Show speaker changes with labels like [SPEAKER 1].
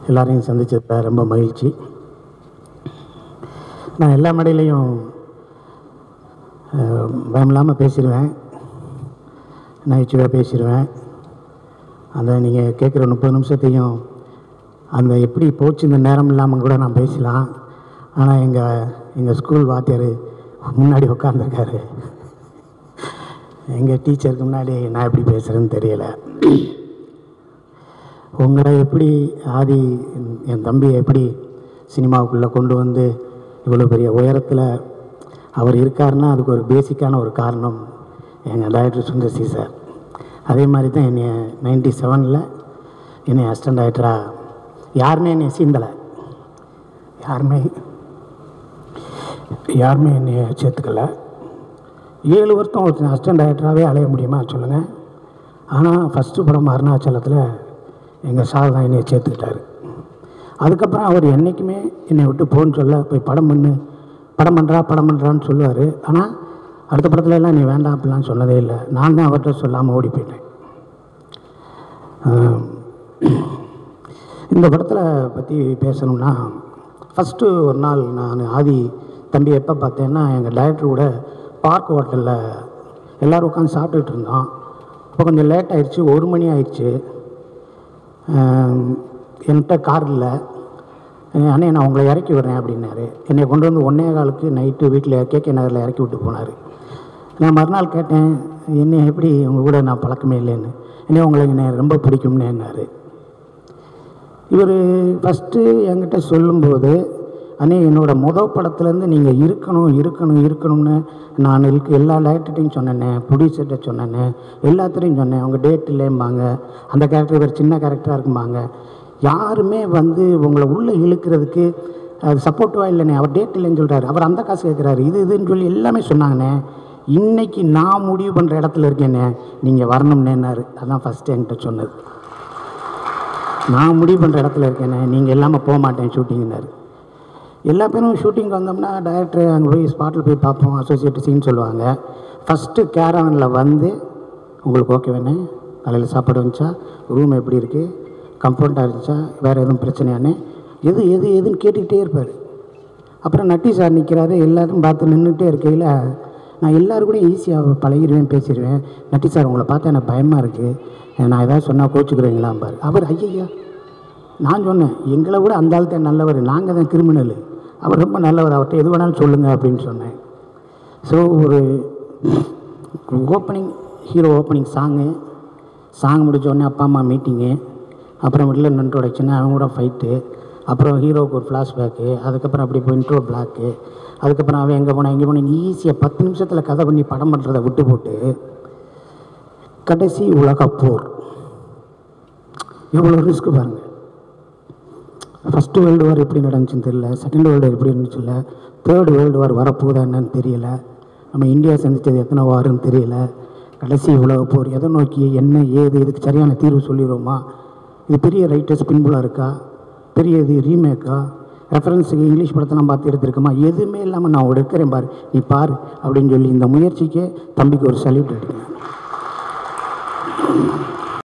[SPEAKER 1] எல்லாரையும் சந்திச்சதில் ரொம்ப மகிழ்ச்சி. நான் எல்லா மேடையிலையும் பயமில்லாமல் பேசிடுவேன், நகைச்சுவையாக பேசிடுவேன். அந்த நீங்கள் கேட்குற 30 நிமிஷத்தையும் அந்த எப்படி போச்சு இந்த நேரம் இல்லாமல் கூட நான் பேசலாம். ஆனால் எங்கள் ஸ்கூல் வாத்தியார் முன்னாடி உட்காந்துருக்காரு. எங்கள் டீச்சருக்கு முன்னாடி நான் எப்படி பேசுகிறேன்னு தெரியலை. உங்களை எப்படி ஆதி என் தம்பியை எப்படி சினிமாவுக்குள்ளே கொண்டு வந்து இவ்வளோ பெரிய உயரத்தில் அவர் இருக்காருன்னா அதுக்கு ஒரு பேசிக்கான ஒரு காரணம் எங்கள் டைரக்டர் சுந்தர் சி சார். அதே மாதிரி தான் என்னை 97 என்னை அசிஸ்டன்ட் டைரக்டராக யாருமே என்னை சீந்தலை, யாருமே என்னை சேர்த்துக்கலை. 7 வருஷம் ஒரு அசிஸ்டன்ட் டைரக்டராகவே அலைய முடியுமா சொல்லுங்கள். ஆனால் ஃபஸ்ட்டு படம் அருணாச்சலத்தில் எங்கள் சார் தான் என்னை சேர்த்துக்கிட்டார். அதுக்கப்புறம் அவர் என்றைக்குமே என்னை விட்டு போன்னு சொல்ல, போய் படம் பண்ணுறான்னு சொல்லுவார். ஆனால் அடுத்த படத்துல எல்லாம் நீ வேண்டாம் அப்படிலாம் சொன்னதே இல்லை. நான் தான் அவர்கிட்ட சொல்லாமல் ஓடி போயிட்டேன். இந்த படத்தில் பற்றி பேசணும்னா, ஃபஸ்ட்டு ஒரு நாள் நான் ஆதி தம்பி எப்போ பார்த்தேன்னா, எங்கள் டைரக்டர் கூட பார்க் ஹோட்டலில் எல்லோரும் உட்காந்து சாப்பிட்டுட்டு இருந்தோம். அப்போ கொஞ்சம் லேட் ஆகிடுச்சு, 1 மணி ஆயிடுச்சு. என்கிட்ட கார் இல்லை. அண்ணே நான் உங்களை இறக்கி விடுறேன் அப்படின்னாரு. என்னை கொண்டு வந்து 1:15 நைட்டு வீட்டில் கேகே நகரில் இறக்கி விட்டு போனார். நான் மறுநாள் கேட்டேன், என்ன எப்படி உங்கள் கூட நான் பழக்கமே இல்லைன்னு. என்ன உங்களுக்கு என்ன ரொம்ப பிடிக்கும்னேன்னாரு. இவர் ஃபஸ்ட்டு என்கிட்ட சொல்லும்போது, அண்ணே என்னோடய முதல் படத்துலேருந்து நீங்கள் இருக்கணும்னு நான் எல்லா டைரக்டர்ட்டையும் சொன்னேன்னே, ப்ரொடியூசர்கிட்ட சொன்னேன்னே, எல்லாத்துலேயும் சொன்னேன். அவங்க டேட் இல்லைம்பாங்க, அந்த கேரக்டர் வேறு சின்ன கேரக்டராக இருக்கும்பாங்க. யாருமே வந்து உங்களை உள்ளே இழுக்கிறதுக்கு அது சப்போர்ட்டிவாக இல்லைண்ணே. அவர் டேட் இல்லைன்னு சொல்கிறாரு, அவர் அந்த காசு கேட்குறாரு, இதுன்னு சொல்லி எல்லாமே சொன்னாங்கண்ணே. இன்றைக்கி நான் முடிவு பண்ணுற இடத்துல இருக்கேண்ணே, நீங்கள் வரணும்னேன்னாரு. அதான் ஃபஸ்ட்டு என்கிட்ட சொன்னது. நான் முடிவு பண்ணுற இடத்துல இருக்கேண்ணே, நீங்கள் இல்லாமல் போக மாட்டேன் ஷூட்டிங்னாரு. எல்லா பேரும் ஷூட்டிங் வந்தோம்னா டைரக்டர் அங்கே போய் ஸ்பாட்டில் போய் பார்ப்போம், அசோசியேட் சீன் சொல்லுவாங்க. ஃபஸ்ட்டு கேரவனில் வந்து உங்களுக்கு ஓகே வேணே, காலையில் சாப்பாடு வந்துச்சா, ரூம் எப்படி இருக்குது, கம்ஃபர்ட்டாக இருந்துச்சா, வேறு எதுவும் பிரச்சனையானே, எதுன்னு கேட்டுக்கிட்டே இருப்பார். அப்புறம் நட்டி சார் நிற்கிறாரு, எல்லாத்தையும் பார்த்து நின்றுட்டே இருக்கையில் நான் எல்லோரும் கூட ஈஸியாக பழகிடுவேன், பேசிடுவேன். நட்டி சார் உங்களை பார்த்தா எனக்கு பயமாக இருக்குது, நான் ஏதாவது சொன்னால் கோச்சுக்கிறீங்களாம்பார். அவர் ஐயா, நான் சொன்னேன் எங்களை விட அந்த ஆள் தான் நல்லவர், நாங்கள் தான் கிரிமினல், அவர் ரொம்ப நல்லவர், அவர்கிட்ட எது வேணாலும் சொல்லுங்கள் அப்படின்னு சொன்னேன். ஸோ ஒரு ஹீரோ ஓப்பனிங் சாங் முடித்தோடனே அப்பா அம்மா மீட்டிங்கு, அப்புறம் வில்லன் இன்ட்ரோடக்ஷனு, அவங்க கூட ஃபைட்டு, அப்புறம் ஹீரோவுக்கு ஒரு ஃப்ளாஷ்பேக்கு, அதுக்கப்புறம் அப்படி இப்போ இன்ட்ரோ பிளாக்கு, அதுக்கப்புறம் அவன் எங்கே போனால் எங்கே போனேன் ஈஸியாக 10 நிமிஷத்தில் கதை பண்ணி படம் பண்ணுறதை விட்டு போட்டு கடைசி உலகப்போர் இவ்வளோ ரிஸ்க்கு பாருங்கள். ஃபஸ்ட்டு வேர்ல்டு வார் எப்படி நடந்துச்சுன்னு தெரியல, செகண்ட் வேர்ல்டு எப்படி இருந்துச்சு இல்லை, தேர்டு வேர்ல்டு வார் வரப்போதா என்னன்னு தெரியல, நம்ம இந்தியா சந்தித்தது எத்தனை வாருன்னு தெரியல, கடைசி உலகப்போர் எதை நோக்கி என்ன ஏது, இதுக்கு சரியான தீர்வு சொல்லிடுவோமா, இது பெரிய ரைட்டர்ஸ் பின்புலாக இருக்கா, பெரிய இது ரீமேக்கா, ரெஃபரன்ஸுக்கு இங்கிலீஷ் படத்தெல்லாம் பார்த்து எடுத்துருக்குமா, எதுவுமே இல்லாமல் நான் எடுக்கிறேன் பாரு, நீ பாரு அப்படின்னு சொல்லி இந்த முயற்சிக்கே தம்பிக்கு ஒரு சல்யூட் அடிக்கிறேன்.